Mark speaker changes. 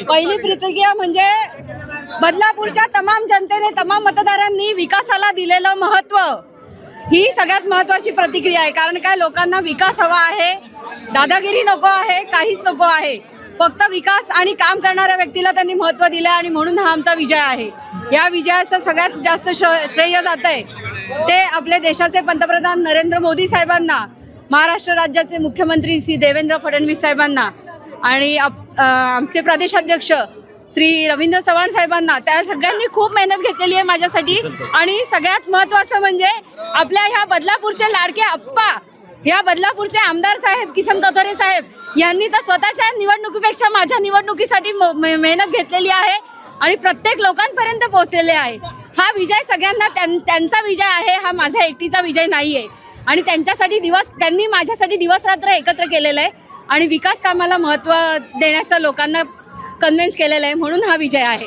Speaker 1: पहिली प्रतिक्रिया म्हणजे बदलापूरच्या तमाम जनतेने, तमाम मतदारांनी विकासाला दिलेलं महत्त्व ही सगळ्यात महत्त्वाची प्रतिक्रिया आहे. कारण काय, लोकांना विकास हवा आहे, दादागिरी नको आहे, काहीच नको आहे. फक्त विकास आणि काम करणाऱ्या व्यक्तीला त्यांनी महत्त्व दिलं आणि म्हणून हा आमचा विजय आहे. या विजयाचं सगळ्यात जास्त श्रेय जात आहे ते आपले देशाचे पंतप्रधान नरेंद्र मोदी साहेबांना, महाराष्ट्र राज्याचे मुख्यमंत्री श्री देवेंद्र फडणवीस साहेबांना आणि आमचे प्रदेशाध्यक्ष श्री रवींद्र चव्हाण साहेबांना. त्या सगळ्यांनी खूप मेहनत घेतलेली आहे माझ्यासाठी. आणि सगळ्यात महत्त्वाचं म्हणजे आपल्या ह्या बदलापूरचे लाडके आप्पा, या बदलापूरचे आमदार साहेब किसन कथोरे साहेब यांनी तर स्वतःच्या निवडणुकीपेक्षा माझ्या निवडणुकीसाठी मेहनत घेतलेली आहे आणि प्रत्येक लोकांपर्यंत पोहोचलेले आहे. हा विजय सगळ्यांना त्यांचा विजय आहे, हा माझा एकटीचा विजय नाही आहे. आणि त्यांनी माझ्यासाठी दिवस रात्र एकत्र केलेलं आहे आणि विकास कामाला महत्त्व देण्याचं लोकांना कन्व्हिन्स केलेलं आहे, म्हणून हा विजय आहे.